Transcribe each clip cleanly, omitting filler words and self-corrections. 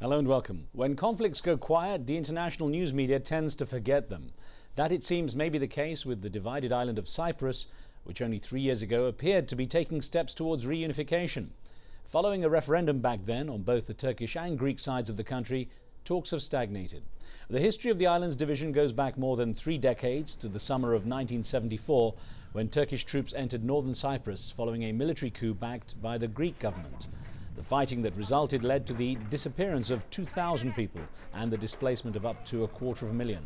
Hello and welcome. When conflicts go quiet, the international news media tends to forget them. That, it seems, may be the case with the divided island of Cyprus, which only 3 years ago appeared to be taking steps towards reunification. Following a referendum back then on both the Turkish and Greek sides of the country, talks have stagnated. The history of the island's division goes back more than 3 decades to the summer of 1974, when Turkish troops entered northern Cyprus following a military coup backed by the Greek government. The fighting that resulted led to the disappearance of 2,000 people and the displacement of up to 250,000.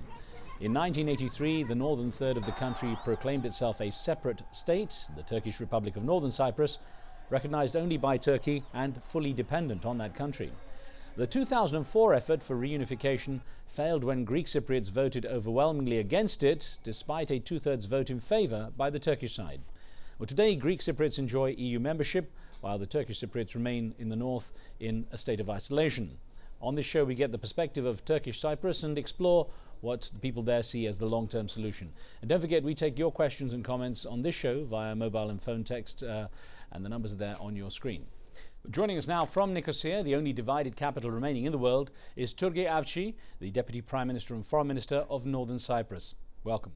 In 1983, the northern third of the country proclaimed itself a separate state, the Turkish Republic of Northern Cyprus, recognized only by Turkey and fully dependent on that country. The 2004 effort for reunification failed when Greek Cypriots voted overwhelmingly against it, despite a two-thirds vote in favor by the Turkish side. Well, today, Greek Cypriots enjoy EU membership, while the Turkish Cypriots remain in the north in a state of isolation. On this show, we get the perspective of Turkish Cyprus and explore what the people there see as the long-term solution. And don't forget, we take your questions and comments on this show via mobile and phone text, and the numbers are there on your screen. Joining us now from Nicosia, the only divided capital remaining in the world, is Turgay Avci, the Deputy Prime Minister and Foreign Minister of Northern Cyprus. Welcome.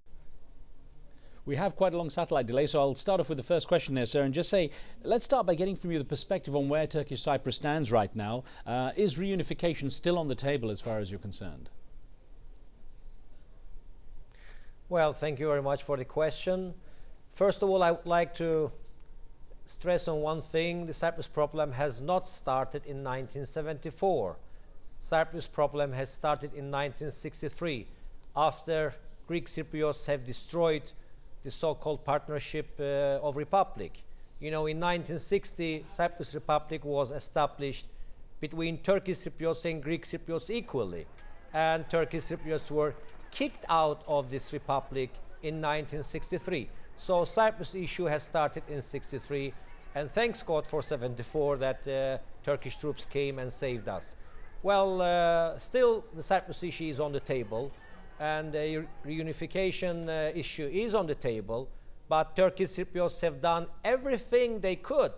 We have quite a long satellite delay, so I'll start off with the first question there, sir, and just say, let's start by getting from you the perspective on where Turkish Cyprus stands right now. Is reunification still on the table as far as you're concerned? Well, thank you very much for the question. First of all, I would like to stress on one thing. The Cyprus problem has not started in 1974. Cyprus problem has started in 1963, after Greek Cypriots have destroyed the so-called partnership of republic. You know, in 1960, Cyprus Republic was established between Turkish Cypriots and Greek Cypriots equally, and Turkish Cypriots were kicked out of this republic in 1963. So Cyprus issue has started in 63, and thanks God for 74 that Turkish troops came and saved us. Well, still the Cyprus issue is on the table, and the reunification issue is on the table, but Turkish Cypriots have done everything they could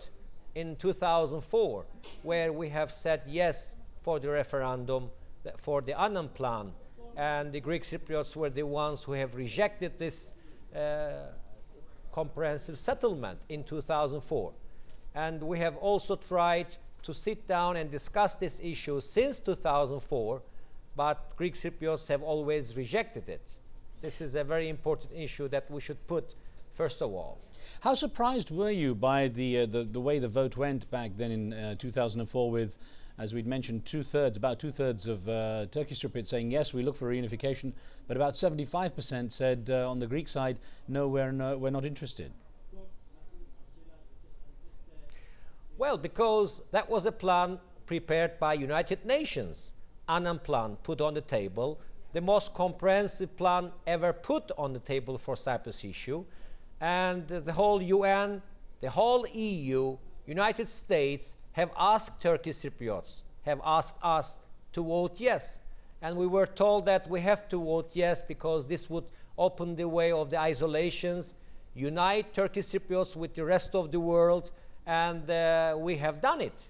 in 2004, where we have said yes for the referendum, for the Annan plan, and the Greek Cypriots were the ones who have rejected this comprehensive settlement in 2004. And we have also tried to sit down and discuss this issue since 2004, but Greek Cypriots have always rejected it. This is a very important issue that we should put first of all. How surprised were you by the way the vote went back then in 2004 with, as we'd mentioned, about two-thirds of Turkish Cypriots saying yes, we look for reunification, but about 75% said on the Greek side, no, we're not interested? Well, because that was a plan prepared by United Nations. Annan plan put on the table, the most comprehensive plan ever put on the table for Cyprus issue, and the whole UN, the whole EU, United States have asked Turkish Cypriots, have asked us to vote yes, and we were told that we have to vote yes because this would open the way of the isolations, unite Turkish Cypriots with the rest of the world, and we have done it.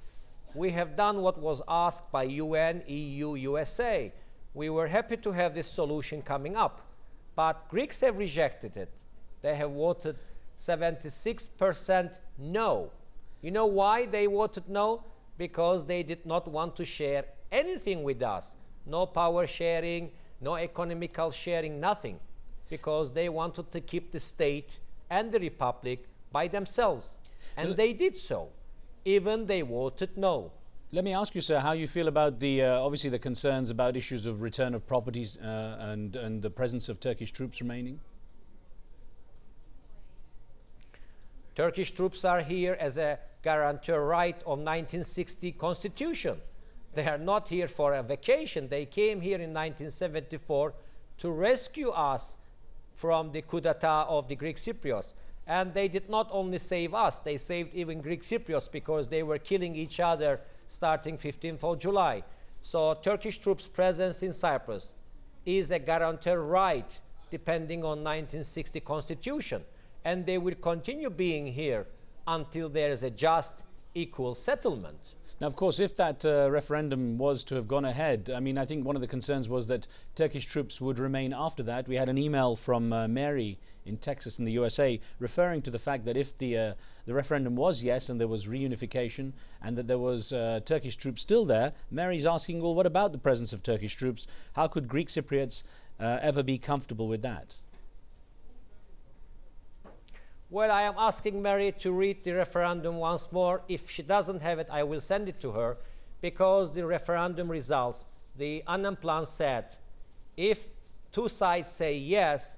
We have done what was asked by UN, EU, USA. We were happy to have this solution coming up, but Greeks have rejected it. They have voted 76% no. You know why they voted no? Because they did not want to share anything with us. No power sharing, no economical sharing, nothing. Because they wanted to keep the state and the republic by themselves. And they did so. Even they voted no. Let me ask you, sir, how you feel about the obviously the concerns about issues of return of properties and the presence of Turkish troops remaining? Turkish troops are here as a guarantor right of 1960 Constitution. They are not here for a vacation. They came here in 1974 to rescue us from the coup d'etat of the Greek Cypriots. And they did not only save us, they saved even Greek Cypriots because they were killing each other starting 15th of July. So Turkish troops' presence in Cyprus is a guarantor right depending on 1960 Constitution. And they will continue being here until there is a just, equal settlement. Now, of course, if that referendum was to have gone ahead, I mean, I think one of the concerns was that Turkish troops would remain after that. We had an email from Mary in Texas in the USA referring to the fact that if the referendum was yes and there was reunification and that there was Turkish troops still there, Mary's asking, well, what about the presence of Turkish troops? How could Greek Cypriots ever be comfortable with that? Well, I am asking Mary to read the referendum once more. If she doesn't have it, I will send it to her, because the referendum results, the Annan Plan said, if two sides say yes,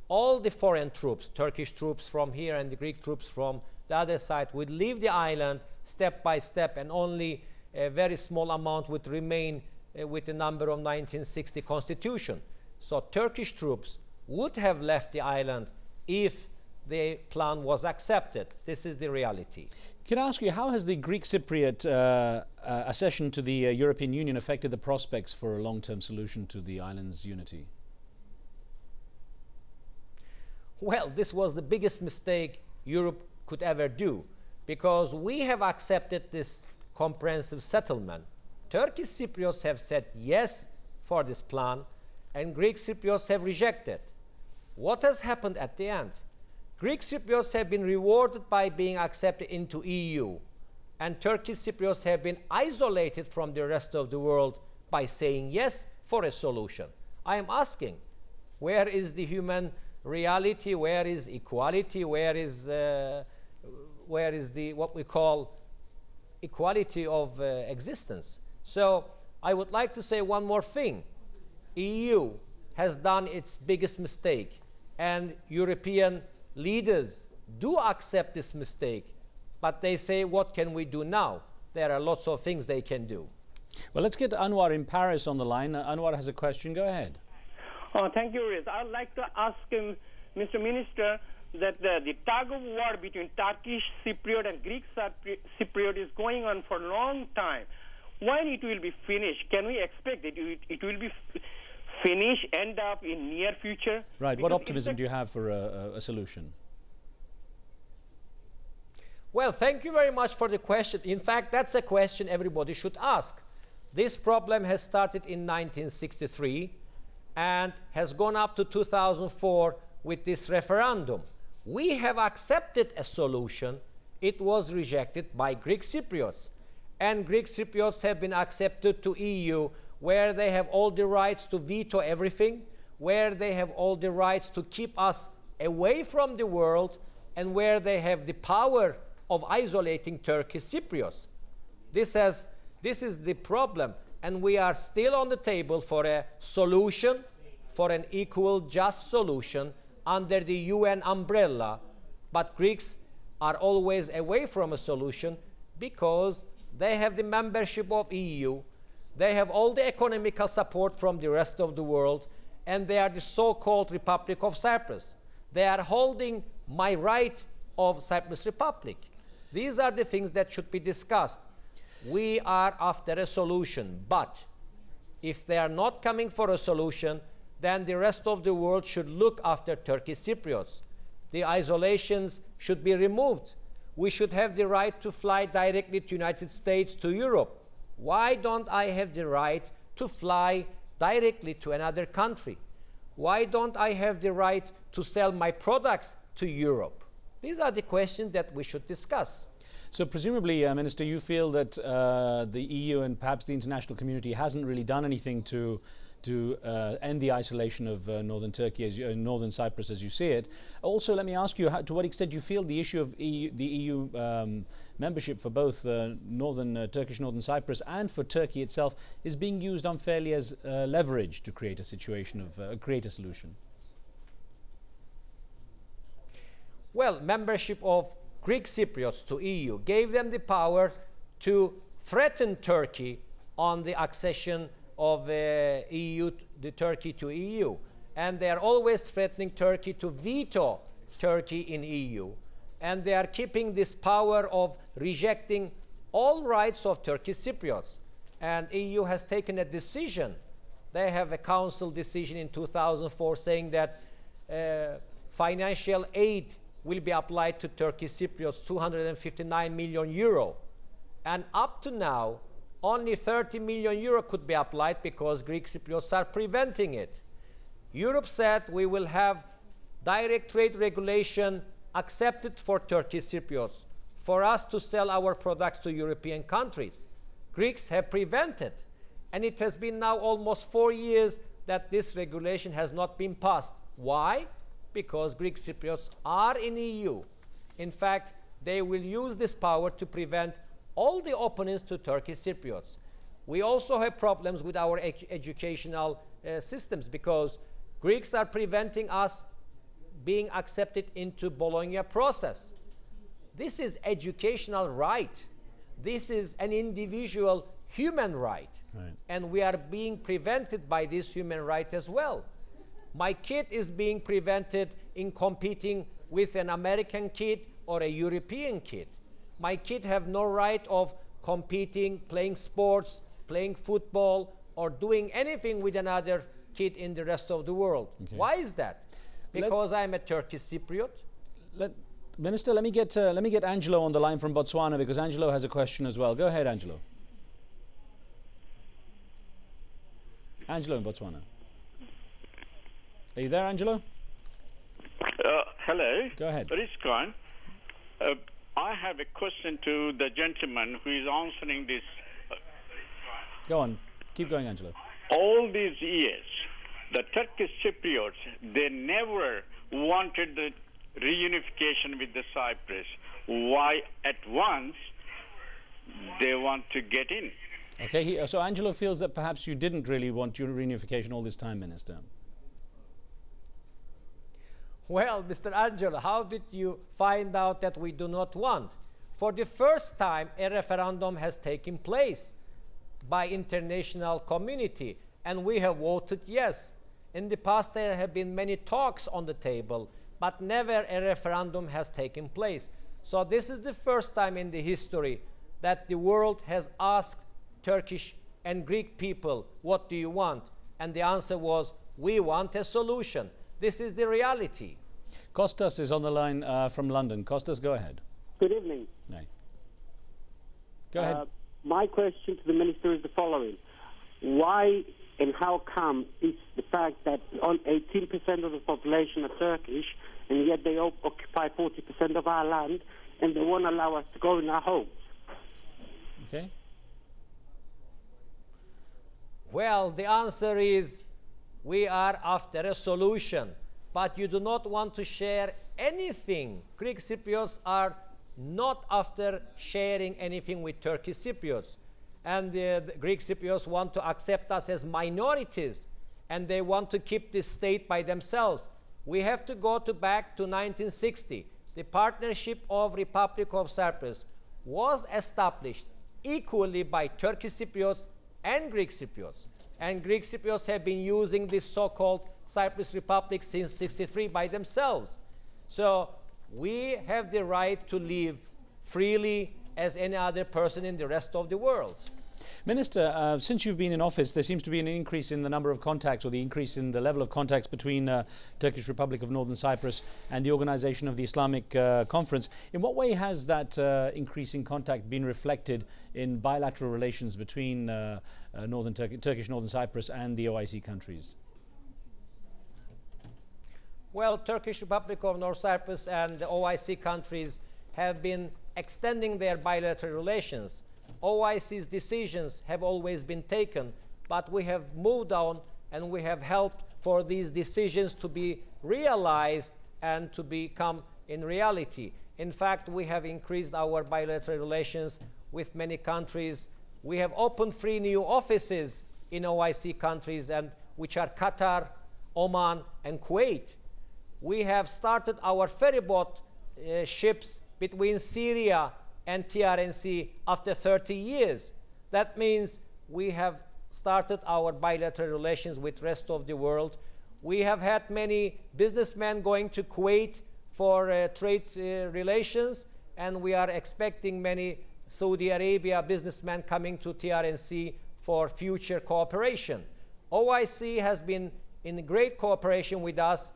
all the foreign troops, Turkish troops from here and the Greek troops from the other side, would leave the island step by step, and only a very small amount would remain with the number of 1960 constitution. So Turkish troops would have left the island if the plan was accepted. This is the reality. Can I ask you, how has the Greek Cypriot accession to the European Union affected the prospects for a long-term solution to the island's unity? Well, this was the biggest mistake Europe could ever do, because we have accepted this comprehensive settlement. Turkish Cypriots have said yes for this plan, and Greek Cypriots have rejected. What has happened at the end? Greek Cypriots have been rewarded by being accepted into EU, and Turkish Cypriots have been isolated from the rest of the world by saying yes for a solution. I am asking, where is the human reality? Where is equality? Where is the what we call equality of existence? So I would like to say one more thing. EU has done its biggest mistake, and European leaders do accept this mistake, but they say, what can we do now? There are lots of things they can do. Well, let's get Anwar in Paris on the line. Anwar has a question. Go ahead. Oh, thank you, Riz. I'd like to ask Mr. Minister that the tug of war between Turkish Cypriot and Greek Cypriot is going on for a long time. When it will be finished? Can we expect that it will be finished, end up in near future? Right. What optimism do you have for a solution? Well, thank you very much for the question. In fact, that's a question everybody should ask. This problem has started in 1963 and has gone up to 2004 with this referendum. We have accepted a solution. It was rejected by Greek Cypriots. And Greek Cypriots have been accepted to EU, where they have all the rights to veto everything, where they have all the rights to keep us away from the world, and where they have the power of isolating Turkish Cypriots. This is the problem, and we are still on the table for a solution, for an equal, just solution under the UN umbrella, but Greeks are always away from a solution because they have the membership of EU, they have all the economical support from the rest of the world, and they are the so-called Republic of Cyprus. They are holding my right of Cyprus Republic. These are the things that should be discussed. We are after a solution, but if they are not coming for a solution, then the rest of the world should look after Turkish Cypriots. The isolations should be removed. We should have the right to fly directly to United States, to Europe. Why don't I have the right to fly directly to another country? Why don't I have the right to sell my products to Europe? These are the questions that we should discuss. So presumably, Minister, you feel that the EU and perhaps the international community hasn't really done anything to end the isolation of northern Turkey, northern Cyprus, as you see it. Also, let me ask you, to what extent you feel the issue of the EU membership for both Turkish northern Cyprus and for Turkey itself is being used unfairly as leverage to create a situation of create a solution? Well, membership of Greek Cypriots to EU gave them the power to threaten Turkey on the accession of Turkey to EU. And they are always threatening Turkey to veto Turkey in EU. And they are keeping this power of rejecting all rights of Turkish Cypriots. And EU has taken a decision. They have a council decision in 2004 saying that financial aid will be applied to Turkish Cypriots, 259 million euro. And up to now, only 30 million euro could be applied because Greek Cypriots are preventing it. Europe said we will have direct trade regulation accepted for Turkish Cypriots for us to sell our products to European countries. Greeks have prevented, and it has been now almost 4 years that this regulation has not been passed. Why? Because Greek Cypriots are in EU. In fact, they will use this power to prevent all the openings to Turkish Cypriots. We also have problems with our educational systems because Greeks are preventing us being accepted into Bologna process. This is educational right. This is an individual human right. And we are being prevented by this human right as well. My kid is being prevented in competing with an American kid or a European kid. My kid have no right of competing, playing sports, playing football, or doing anything with another kid in the rest of the world. Okay. Why is that? Because I'm a Turkish Cypriot. Minister, let me get Angelo on the line from Botswana because Angelo has a question as well. Go ahead, Angelo. Angelo in Botswana. Are you there, Angelo? Hello. Go ahead. Riz Khan. I have a question to the gentleman who is answering this. Go on. Keep going, Angelo. All these years, the Turkish Cypriots, they never wanted the reunification with the Cyprus. Why at once they want to get in? Okay, so Angelo feels that perhaps you didn't really want your reunification all this time, Minister. Well, Mr. Angelo, how did you find out that we do not want? For the first time, a referendum has taken place by international community, and we have voted yes. In the past, there have been many talks on the table, but never a referendum has taken place. So this is the first time in the history that the world has asked Turkish and Greek people, what do you want? And the answer was, we want a solution. This is the reality. Kostas is on the line from London. Kostas, go ahead. Good evening. Hi. Go ahead. My question to the Minister is the following. Why and how come is the fact that on 18% of the population are Turkish, and yet they occupy 40% of our land, and they won't allow us to go in our homes? Okay. Well, the answer is we are after a solution, but you do not want to share anything. Greek Cypriots are not after sharing anything with Turkish Cypriots. And the Greek Cypriots want to accept us as minorities, and they want to keep this state by themselves. We have to go back to 1960. The Partnership of Republic of Cyprus was established equally by Turkish Cypriots and Greek Cypriots. And Greek Cypriots have been using this so-called Cyprus Republic since '63 by themselves. So we have the right to live freely as any other person in the rest of the world. Minister, since you've been in office, there seems to be an increase in the number of contacts, or the increase in the level of contacts between Turkish Republic of Northern Cyprus and the organization of the Islamic Conference. In what way has that increase in contact been reflected in bilateral relations between Turkish Northern Cyprus and the OIC countries? Well, Turkish Republic of North Cyprus and the OIC countries have been extending their bilateral relations. OIC's decisions have always been taken, but we have moved on and we have helped for these decisions to be realized and to become in reality. In fact, we have increased our bilateral relations with many countries. We have opened 3 new offices in OIC countries, and which are Qatar, Oman, and Kuwait. We have started our ferryboat ships between Syria and TRNC after 30 years. That means we have started our bilateral relations with the rest of the world. We have had many businessmen going to Kuwait for trade relations, and we are expecting many Saudi Arabia businessmen coming to TRNC for future cooperation. OIC has been in great cooperation with us.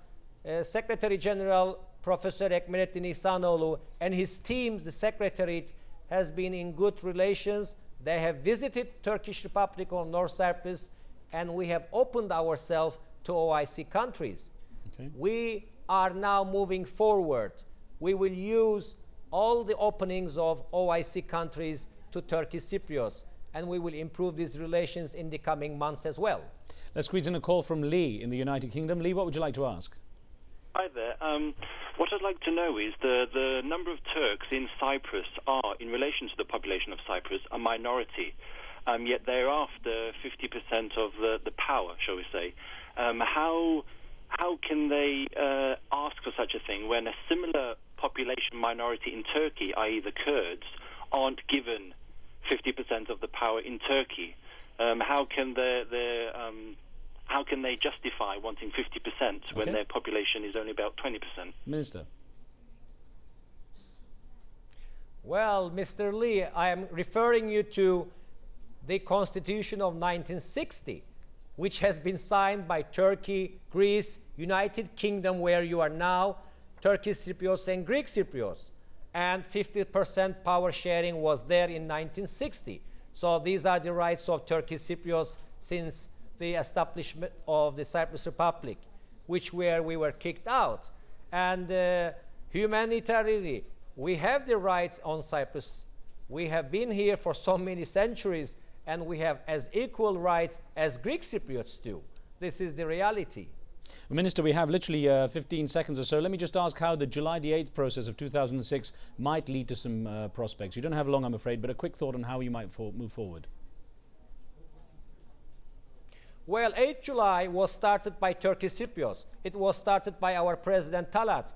Secretary General Professor Ekmelettin Ihsanoğlu and his teams, the Secretariat, has been in good relations. They have visited Turkish Republic or North Cyprus, and we have opened ourselves to OIC countries. Okay. We are now moving forward. We will use all the openings of OIC countries to Turkish Cypriots, and we will improve these relations in the coming months as well. Let's squeeze in a call from Lee in the United Kingdom. Lee, what would you like to ask? Hi there. What I'd like to know is the number of Turks in Cyprus are, in relation to the population of Cyprus, a minority, yet they're after 50% of the power, shall we say. How can they ask for such a thing when a similar population minority in Turkey, i.e. the Kurds, aren't given 50% of the power in Turkey? How can they justify wanting 50% when their population is only about 20%? Minister. Well, Mr. Lee, I am referring you to the Constitution of 1960, which has been signed by Turkey, Greece, United Kingdom, where you are now, Turkish Cypriots and Greek Cypriots. And 50% power sharing was there in 1960. So these are the rights of Turkish Cypriots since the establishment of the Cyprus Republic, we were kicked out. And humanitarianly, we have the rights on Cyprus. We have been here for so many centuries, and we have as equal rights as Greek Cypriots do. This is the reality. Minister, we have literally 15 seconds or so. Let me just ask how the July the 8th process of 2006 might lead to some prospects. You don't have long, I'm afraid, but a quick thought on how you might move forward. Well, 8th July was started by Turkish Cypriots. It was started by our President Talat,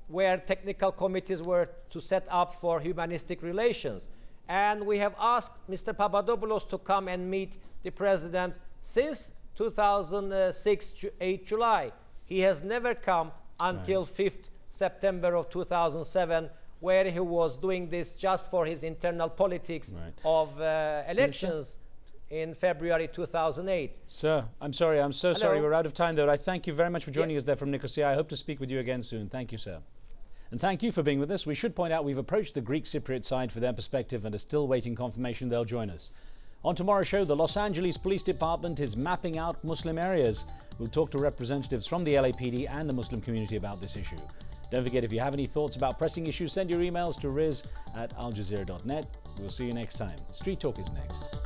where technical committees were to set up for humanistic relations. And we have asked Mr. Papadopoulos to come and meet the President since 2006, 8th July. He has never come until 5th September of 2007, where he was doing this just for his internal politics of elections in February 2008. Sir, I'm sorry, I'm so sorry, we're out of time though. I thank you very much for joining us there from Nicosia. I hope to speak with you again soon. Thank you, sir. And thank you for being with us. We should point out we've approached the Greek Cypriot side for their perspective and are still waiting confirmation they'll join us. On tomorrow's show, the Los Angeles Police Department is mapping out Muslim areas. We'll talk to representatives from the LAPD and the Muslim community about this issue. Don't forget, if you have any thoughts about pressing issues, send your emails to riz@aljazeera.net. We'll see you next time. Street Talk is next.